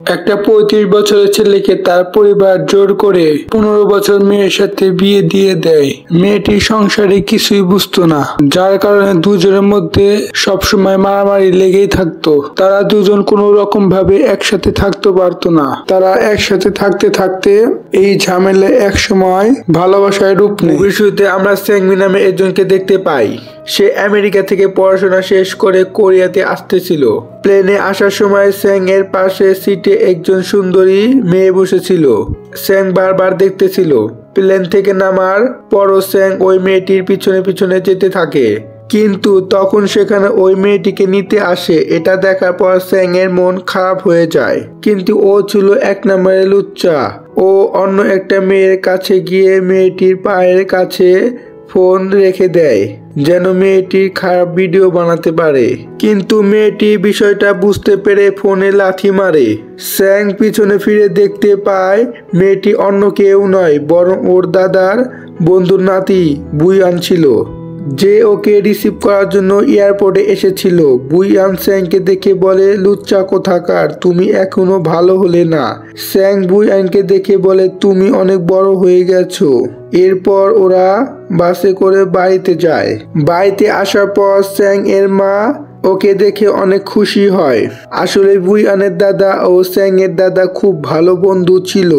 একটা 35 বছরের ছেলেকে তার পরিবার জোর করে 15 বছর মেয়ের সাথে বিয়ে দিয়ে দেয়। মেয়েটি সংসারে কিছুই বুঝতো না, যার কারণে দুজনের মধ্যে সবসময় মারামারি লেগেই থাকতো। তারা দুজন কোনো রকম ভাবে একসাথে থাকতে পারতো না। তারা একসাথে থাকতে থাকতে এই ঝামেলা এক সময় ভালোবাসায় রূপ নেয়। মুভির শুরুতে আমরা স্যাংমি নামে একজনকে দেখতে পাই। সে আমেরিকা থেকে পড়াশোনা শেষ করে কোরিয়াতে আসতেছিল। প্লেনে আসার সময় স্যাং এর পাশে সিটে একজন সুন্দরী মেয়ে বসেছিল। স্যাং বারবার দেখতেছিল। প্লেন থেকে নামার পরও স্যাং ওই মেয়েটির পিছনে পিছনে যেতে থাকে, কিন্তু তখন সেখানে ওই মেয়েটিকে নিতে আসে। এটা দেখার পর স্যাং এর মন খারাপ হয়ে যায়, কিন্তু ও ছিল এক নম্বরের লুচ্চা। ও অন্য একটা মেয়ের কাছে গিয়ে মেয়েটির পায়ের কাছে ফোন রেখে দেয় যেন মেয়েটির খারাপ ভিডিও বানাতে পারে, কিন্তু মেয়েটি বিষয়টা বুঝতে পেরে ফোনে লাথি মারে। স্যাং পিছনে ফিরে দেখতে পায় মেয়েটি অন্য কেউ নয়, বরং ওর দাদার বন্ধুর নাতি বুইয়ান ছিল, যে ওকে রিসিভ করার জন্য এয়ারপোর্টে এসেছিল। বুইয়ান স্যাংকে দেখে বলে, লুচ্চা কোথাকার, তুমি এখনো ভালো হলে না। স্যাং বুইয়ানকে দেখে বলে, তুমি অনেক বড় হয়ে গেছো। এরপর ওরা বাসে করে বাড়িতে যায়। বাড়িতে আসার পর স্যাং এর মা ওকে দেখে অনেক খুশি হয়। আসলে বুইয়ানের দাদা ও স্যাং এর দাদা খুব ভালো বন্ধু ছিল,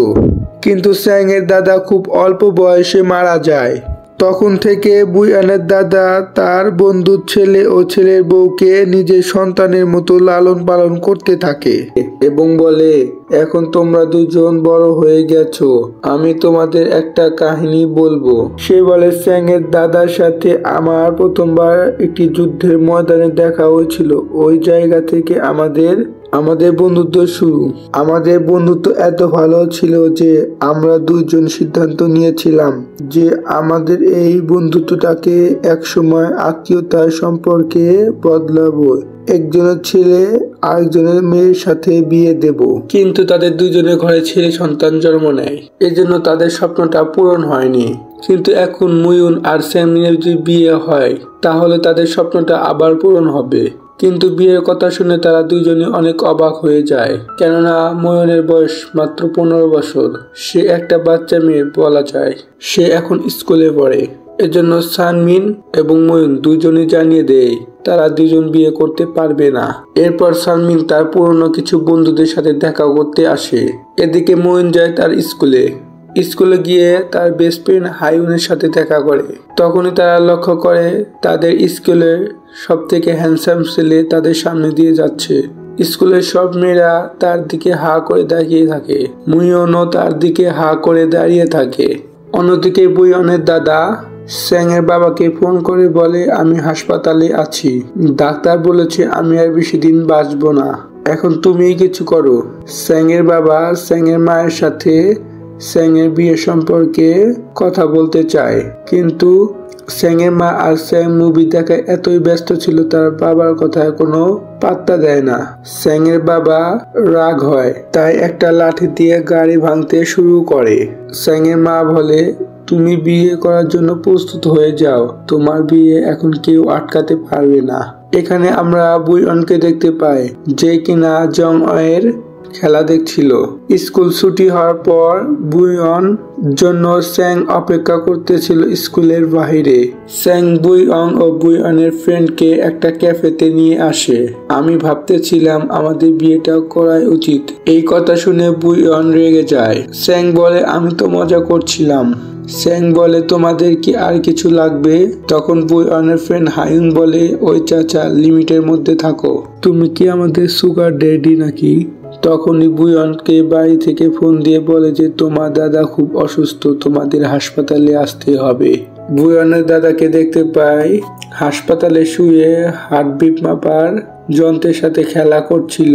কিন্তু স্যাং এর দাদা খুব অল্প বয়সে মারা যায়। তখন থেকে বুইয়ানের দাদা তার বন্ধুর ছেলে ও ছেলের বউকে নিজের সন্তানের মতো লালন পালন করতে থাকে এবং বলে, এখন তোমরা দুজন বড় হয়ে গেছো, আমি তোমাদের একটা কাহিনী বলবো। সে বলে, স্যাং এর দাদার সাথে আমার প্রথমবার একটি যুদ্ধের ময়দানে দেখা হয়েছিল। ওই জায়গা থেকে আমাদের বন্ধুত্ব শুরু। আমাদের বন্ধুত্ব এত ভালো ছিল যে আমরা দুইজন সিদ্ধান্ত নিয়েছিলাম যে আমাদের এই বন্ধুত্বটাকে একসময় আত্মীয়তার সম্পর্কে বদলাবো। একজনের ছেলে আরেকজনের মেয়ের সাথে বিয়ে দেব, কিন্তু তাদের দুজনের ঘরে ছেলে সন্তান জন্ম নেয়, এজন্য তাদের স্বপ্নটা পূরণ হয়নি। কিন্তু এখন মুয়ুন আর স্যাংমিনের যদি বিয়ে হয় তাহলে তাদের স্বপ্নটা আবার পূরণ হবে। কিন্তু বিয়ের কথা শুনে তারা দুইজনই অনেক অবাক হয়ে যায়, কেননা মুয়ুনের বয়স মাত্র 15 বছর। সে একটা বাচ্চা মেয়ে বলা যায়। সে এখন স্কুলে পড়ে। এজন্য সানমিন এবং মুয়ুন দুইজনই জানিয়ে দেয় তারা দুজন বিয়ে করতে পারবে না। এরপর সানমিন তার পুরনো কিছু বন্ধুদের সাথে দেখা করতে আসে। এদিকে মুয়ুন যায় তার স্কুলে গিয়ে তার বেস্ট ফ্রেন্ড হাইউনের সাথে দেখা করে। তখনই তারা লক্ষ্য করে তাদের স্কুলের সব থেকে হ্যান্ডসাম ছেলে তাদের সামনে দিয়ে যাচ্ছে। স্কুলের সব মেয়েরা তার দিকে হা করে দাঁড়িয়ে থাকে। মুয়ুনও তার দিকে হা করে দাঁড়িয়ে থাকে। অন্যদিকে বুইয়নের দাদা স্যাং এর বাবাকে ফোন করে বলে, আমি হাসপাতালে আছি, ডাক্তার বলেছে আমি আর বেশি দিন বাঁচবো না, এখন তুমিই কিছু করো। স্যাং এর বাবা স্যাং এর মায়ের সাথে স্যাং এর বিয়ে সম্পর্কে কথা বলতে চায়, কিন্তু স্যাং এর মা আর স্যাং মুভি দেখায় এতই ব্যস্ত ছিল তার বাবার কথায় কোনো পাত্তা দেয় না। স্যাং এর বাবা রাগ হয়, তাই একটা লাঠি দিয়ে গাড়ি ভাঙতে শুরু করে। স্যাং এর মা বলে, তুমি বিয়ে করার জন্য প্রস্তুত হয়ে যাও, তোমার বিয়ে এখন কেউ আটকাতে পারবে না। এখানে আমরা বুইয়নকে দেখতে পাই, যে কিনা জং এর খেলা দেখছিল। স্কুল ছুটি হওয়ার পর বুইয়ন জন্য স্যাং অপেক্ষা করতেছিল স্কুলের বাহিরে। স্যাং বুইয়ং ও বুইয়নের ফ্রেন্ডকে একটা ক্যাফেতে নিয়ে আসে। আমি ভাবতেছিলাম আমাদের বিয়েটা করাই উচিত। এই কথা শুনে বুইয়ন রেগে যায়। স্যাং বলে, আমি তো মজা করছিলাম। স্যাং বলে, তোমাদের কি আর কিছু লাগবে? তখন বুইয়নের ফ্রেন্ড হাইউন বলে, ওই চাচা, লিমিটের মধ্যে থাকো, তুমি কি আমাদের সুগার ড্যাডি নাকি? তখনই বুইয়নকে বাড়ি থেকে ফোন দিয়ে বলে যে তোমার দাদা খুব অসুস্থ, তোমাদের হাসপাতালে আসতে হবে। বুইয়নের দাদাকে দেখতে পাই হাসপাতালে শুয়ে হার্টবিট মাপার যন্ত্রের সাথে খেলা করছিল।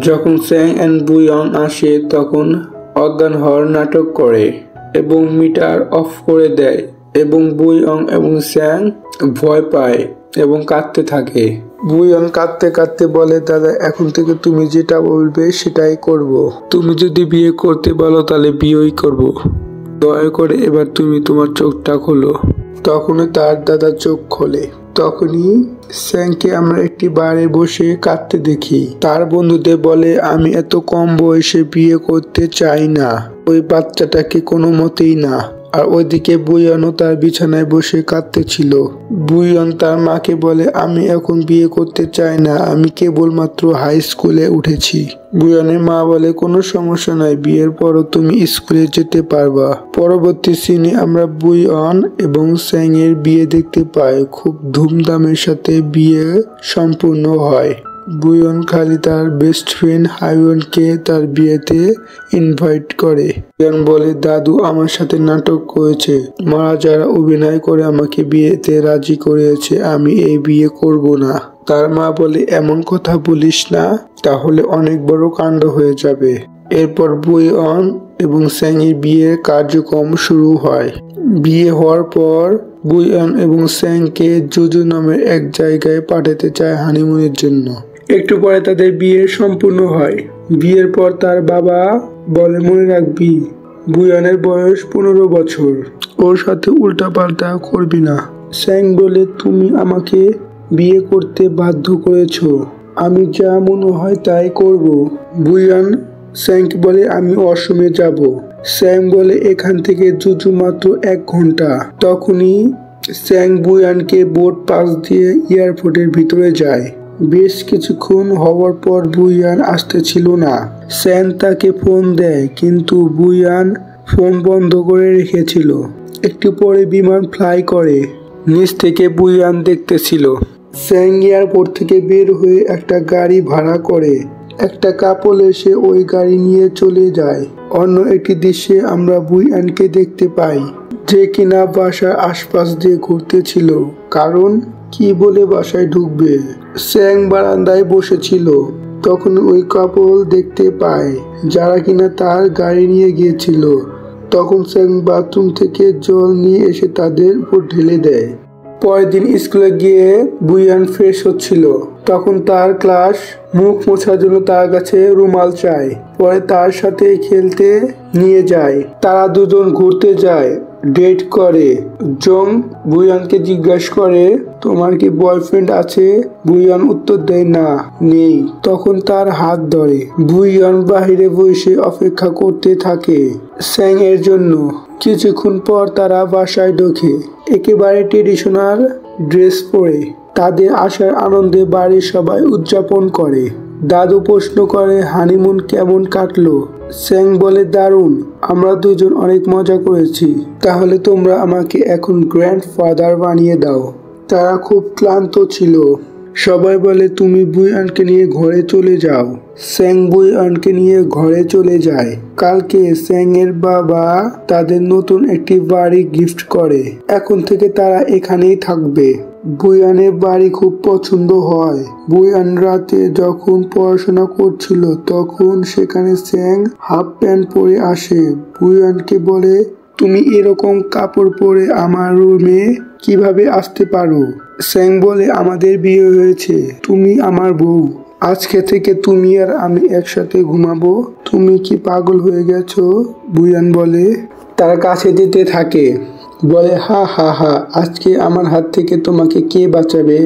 যখন স্যাং এন্ড বুইয়ন আসে তখন অজ্ঞান হওয়ার নাটক করে এবং মিটার অফ করে দেয় এবং বুইয়ং এবং স্যাং ভয় পায় এবং কাঁদতে থাকে। বুইয়ন কাঁদতে কাঁদতে বলে, দাদা এখন থেকে তুমি যেটা বলবে সেটাই করব। তুমি যদি বিয়ে করতে বলো তাহলে বিয়েই করব। দয়া করে এবার তুমি তোমার চোখটা খোলো। তখনই তার দাদা চোখ খোলে। তখনই স্যাংকে আমরা একটি বারে বসে কাঁদতে দেখি। তার বন্ধুদের বলে, আমি এত কম বয়সে বিয়ে করতে চাই না, ওই বাচ্চাটাকে কোনো মতেই না। আর ওইদিকে বুইয়ানও তার বিছানায় বসে কাঁদতেছিল। বুইয়ান তার মাকে বলে, আমি এখন বিয়ে করতে চাই না, আমি কেবলমাত্র হাই স্কুলে উঠেছি। বুইয়ানের মা বলে, কোনো সমস্যা নাই, বিয়ের পরও তুমি স্কুলে যেতে পারবা। পরবর্তী সিনে আমরা বুইয়ান এবং স্যাং এর বিয়ে দেখতে পাই। খুব ধুমধামের সাথে বিয়ে সম্পূর্ণ হয়। বুইয়ন খালি তার বেস্ট ফ্রেন্ড হাইওয়ানকে তার বিয়েতে ইনভাইট করে। বুইয়ন বলে, দাদু আমার সাথে নাটক করেছে, মারা যারা অভিনয় করে আমাকে বিয়েতে রাজি করিয়েছে, আমি এই বিয়ে করব না। তার মা বলে, এমন কথা বলিস না, তাহলে অনেক বড় কাণ্ড হয়ে যাবে। এরপর বুইয়ন এবং স্যাং এর বিয়ের কার্যক্রম শুরু হয়। বিয়ে হওয়ার পর বুইয়ন এবং স্যাংকে জুজু নামের এক জায়গায় পাঠাতে চায় হানিমুনের জন্য। একটু পরে তাদের বিয়ে সম্পূর্ণ হয়। বিয়ের পর তার বাবা বলে, মনে রাখবি বুইয়নের বয়স 15 বছর, ওর সাথে উল্টাপাল্টা করবি না। স্যাং বলে, তুমি আমাকে বিয়ে করতে বাধ্য করেছো, আমি যা মনে হয় তাই করব। বুইয়ন স্যাংকে বলে, আমি অসমে যাব। স্যাং বলে, এখান থেকে জুজু মাত্র 1 ঘন্টা। তখনই স্যাং বুইয়নকে বোট পাস দিয়ে এয়ারপোর্টের ভিতরে যায়। বেশ কিছুক্ষণ হওয়ার পর বুইয়ান আসতেছিল না। স্যাং তাকে ফোন দেয়, কিন্তু বুইয়ান ফোন বন্ধ করে রেখেছিল। একটু পরে বিমান ফ্লাই করে। নিচ থেকে বুইয়ান দেখতেছিল। স্যাং এয়ারপোর্ট থেকে বের হয়ে একটা গাড়ি ভাড়া করে। একটা কাপল এসে ওই গাড়ি নিয়ে চলে যায়। অন্য একটি দৃশ্যে আমরা বুইয়ানকে দেখতে পাই, যে কিনা বাসার আশপাশ দিয়ে ঘুরতেছিল, কারণ কি বলে বাসায় ঢুকবে। স্যাং বারান্দায় বসেছিল। তখন ওই কাপল দেখতে পায়, যারা কিনা তার গাড়ি নিয়ে গিয়েছিল। তখন স্যাং বাথরুম থেকে জল নিয়ে এসে তাদের উপর ঢেলে দেয়। পরের দিন স্কুলে গিয়ে বুইয়ান ফ্রেশ হচ্ছিল। তখন তার ক্লাস মুখ মোছার জন্য তার কাছে রুমাল চায়। পরে তার সাথে খেলতে নিয়ে যায়। তারা দুজন ঘুরতে যায়, ডেট করে। জং বুইয়ানকে জিজ্ঞাসা করে, তোমার কি বয়ফ্রেন্ড আছে? বুইয়ান উত্তর দেয়, না, নেই। তখন তার হাত ধরে। বুইয়ান বাহিরে বসে অপেক্ষা করতে থাকে স্যাং এর জন্য। কিছুক্ষণ পর তারা বাসায় ঢোকে, একেবারে ট্রেডিশনাল ড্রেস পরে। তাদের আসার আনন্দে বাড়ির সবাই উদযাপন করে। দাদু প্রশ্ন করে, হানিমুন কেমন কাটলো? স্যাং বলে, দারুণ, আমরা দুজন অনেক মজা করেছি। তাহলে তোমরা আমাকে এখন গ্র্যান্ডফাদার বানিয়ে দাও। তারা খুব ক্লান্ত ছিল। সবাই বলে, তুমি বুইয়ানকে নিয়ে ঘরে চলে যাও। স্যাং বুইয়ানকে নিয়ে ঘরে চলে যায়। কালকে স্যাং এর বাবা তাদের নতুন একটি বাড়ি গিফট করে। এখন থেকে তারা এখানেই থাকবে। বুইয়ানের বাড়ি খুব পছন্দ হয়। বুইয়ান রাতে যখন পড়াশোনা করছিল, তখন সেখানে স্যাং হাফ প্যান্ট পরে আসে। বুইয়ানকে বলে, তুমি এরকম কাপড় পরে আমার রুমে কিভাবে আসতে পারো? স্যাং বলে, আমাদের বিয়ে হয়েছে, তুমি আমার বউ, আজকে থেকে তুমি আর আমি একসাথে ঘুমাবো। তুমি কি পাগল হয়ে গেছো? বুইয়ান বলে। তার কাছে যেতে থাকে, বলে, হা হা হা, আজকে আমার হাত থেকে তোমাকে কে বাঁচাবে?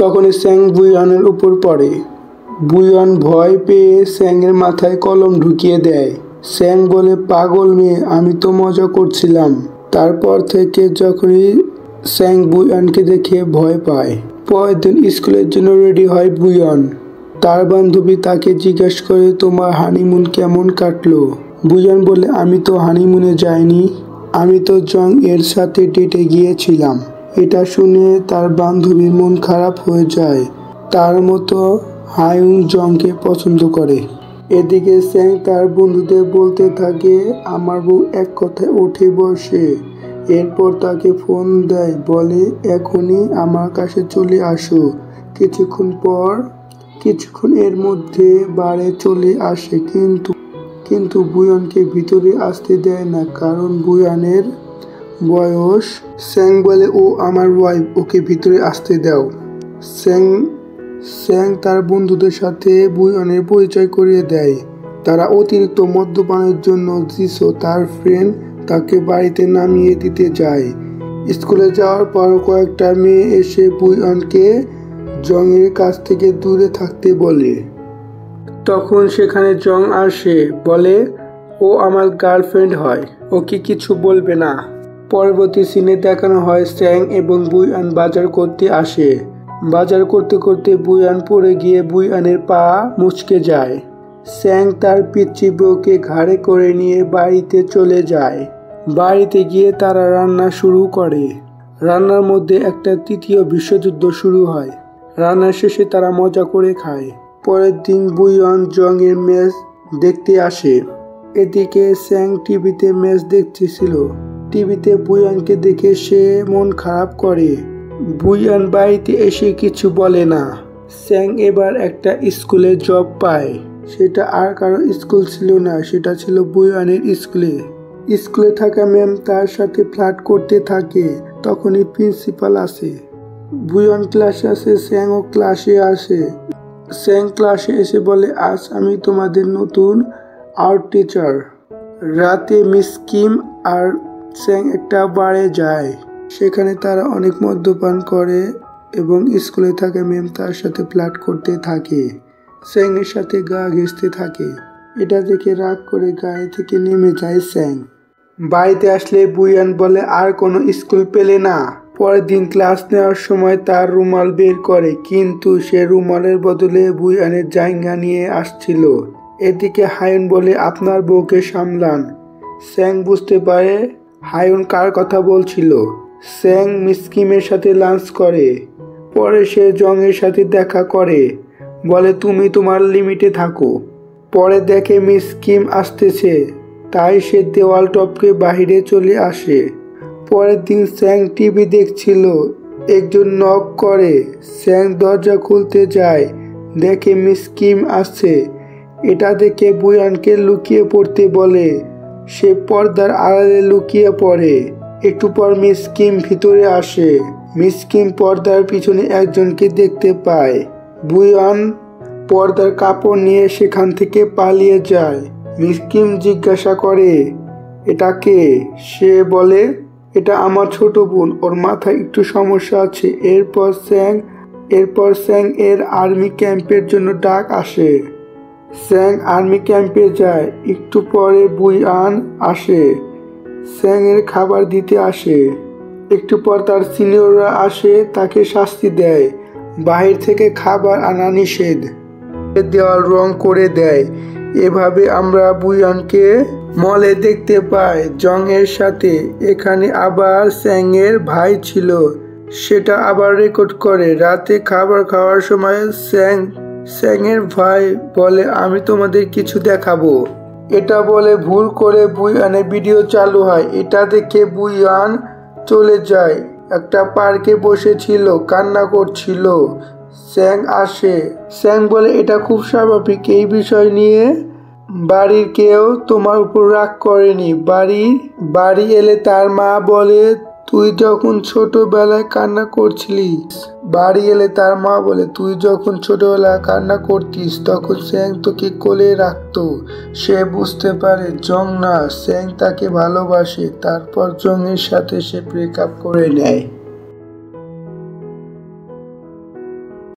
তখনই স্যাং বুইয়ানের উপর পড়ে। বুইয়ান ভয় পেয়ে স্যাং এর মাথায় কলম ঢুকিয়ে দেয়। স্যাং বলে, পাগল মেয়ে, আমি তো মজা করছিলাম। তারপর থেকে যখনই স্যাং বুইয়ানকে দেখে ভয় পায়। পরের দিন স্কুলের জন্য রেডি হয় বুইয়ান। তার বান্ধবী তাকে জিজ্ঞেস করে, তোমার হানিমুন কেমন কাটলো? বুইয়ান বলে, আমি তো হানিমুনে যাইনি, আমি তো জং এর সাথে ডেটে গিয়েছিলাম। এটা শুনে তার বান্ধবীর মন খারাপ হয়ে যায়। তার মতো হায়ুং জংকে পছন্দ করে। এদিকে স্যাং তার বন্ধুদের বলতে থাকে, আমার বউ এক কথায় উঠে বসে। এরপর তাকে ফোন দেয়, বলে, এখনই আমার কাছে চলে আসো। কিছুক্ষণ এর মধ্যে বারে চলে আসে, কিন্তু বুইয়ানকে ভিতরে আসতে দেয় না, কারণ বুইয়ানের বয়স। স্যাং বলে, ও আমার ওয়াইফ, ওকে ভিতরে আসতে দাও। স্যাং তার বন্ধুদের সাথে বুইয়ানের পরিচয় করিয়ে দেয়। তারা অতিরিক্ত মদ্যপানের জন্য জিসো তার ফ্রেন্ড তাকে বাড়িতে নামিয়ে দিতে যায়। স্কুলে যাওয়ার পর কয়েকটা মেয়ে এসে বুইয়ানকে জংয়ের কাছ থেকে দূরে থাকতে বলে। তখন সেখানে জং আসে, বলে ও আমার গার্লফ্রেন্ড হয়, ওকে কিছু বলবে না। পরবর্তী সিনে দেখানো হয় স্যাং এবং বুইয়ান বাজার করতে আসে। বাজার করতে করতে বুইয়ান পড়ে গিয়ে বুইয়ানের পা মুচকে যায়। স্যাং তার পিচ্চি বউকে ঘাড়ে করে নিয়ে বাড়িতে চলে যায়। বাড়িতে গিয়ে তারা রান্না শুরু করে। রান্নার মধ্যে একটা তৃতীয় বিশ্বযুদ্ধ শুরু হয়। রান্নার শেষে তারা মজা করে খায়। পরের দিন বুইয়ান জংয়ের ম্যাচ দেখতে আসে। এদিকে স্যাং টিভিতে ম্যাচ দেখতেছিল। টিভিতে বুইয়ানকে দেখে সে মন খারাপ করে। বুইয়ান বাড়িতে এসে কিছু বলে না। স্যাং এবার একটা স্কুলে জব পায়। সেটা আর কারো স্কুল ছিল না, সেটা ছিল বুইয়ানের স্কুলে। স্কুলে থাকা ম্যাম তার সাথে ফ্লার্ট করতে থাকে। তখনই প্রিন্সিপাল আসে। বুইয়ান ক্লাসে আসে, স্যাংও ক্লাসে আসে। স্যাং ক্লাসে এসে বলে, আজ আমি তোমাদের নতুন আর্ট টিচার। রাতে মিস কিম আর স্যাং একটা বারে যায়। সেখানে তারা অনেক মদ্যপান করে এবং স্কুলে থাকা ম্যাম তার সাথে ফ্লার্ট করতে থাকে। স্যাং এর সাথে গা ঘেঁষতে থাকে। এটা দেখে রাগ করে গায়ে থেকে নেমে যায় স্যাং। বাড়িতে আসলে বুইয়ান বলে আর কোনো স্কুল পেলে না। পরের দিন ক্লাস নেওয়ার সময় তার রুমাল বের করে, কিন্তু সে রুমালের বদলে বুইয়ানের জায়গা নিয়ে আসছিল। এদিকে হায়ুন বলে, আপনার বউকে সামলান। স্যাং বুঝতে পারে হায়ুন কার কথা বলছিল। স্যাং মিস কিমের সাথে লাঞ্চ করে। পরে সে জংয়ের সাথে দেখা করে, বলে তুমি তোমার লিমিটে থাকো। পরে দেখে মিস কিম আসতেছে, তাই সে দেওয়াল টপকে বাহিরে চলে আসে। পরের দিন স্যাং টিভি দেখছিল। একজন নক করে। স্যাং দরজা খুলতে যায়, দেখে মিস কিম আসছে। এটা দেখে বুইয়ানকে লুকিয়ে পড়তে বলে। সে পর্দার আড়ালে লুকিয়ে পড়ে। একটু পর মিস কিম ভিতরে আসে। মিস কিম পর্দার পিছনে একজনকে দেখতে পায়। বুইয়ান পর্দার কাপড় নিয়ে সেখান থেকে পালিয়ে যায়। মিস কিম জিজ্ঞাসা করে, এটা কে? সে বলে, এটা আমার ছোট বোন, ওর মাথায় একটু সমস্যা আছে। এরপর স্যাং এর আর্মি ক্যাম্পের জন্য ডাক আসে। স্যাং আর্মি ক্যাম্পে যায়। একটু পরে বুইয়ান আসে। স্যাং এর খাবার দিতে আসে। একটু পর তার সিনিয়ররা আসে, তাকে শাস্তি দেয়। বাহির থেকে খাবার আনা নিষেধ। দেওয়াল রং করে দেয়। এভাবে আমরা বুইয়ানকে মলে দেখতে পাই জং এর সাথে। এখানে আবার স্যাং এর ভাই ছিল, সেটা আবার রেকর্ড করে। রাতে খাবার খাওয়ার সময় স্যাং এর ভাই বলে, আমি তোমাদের কিছু দেখাবো। এটা বলে ভুল করে বুইয়ানের ভিডিও চালু হয়। এটা দেখে বুইয়ান চলে যায়। একটা পার্কে বসেছিল, কান্না করছিল। স্যাং আসে। স্যাং বলে, এটা খুব স্বাভাবিক, এই বিষয় নিয়ে বাড়ির কেউ তোমার উপর রাগ করেনি। বাড়ি এলে তার মা বলে, তুই যখন ছোটবেলায় কান্না করতিস তখন স্যাং তোকে কোলে রাখতো। সে বুঝতে পারে জং না, স্যাং তাকে ভালোবাসে। তারপর জং এর সাথে সে ব্রেকআপ করে নেয়।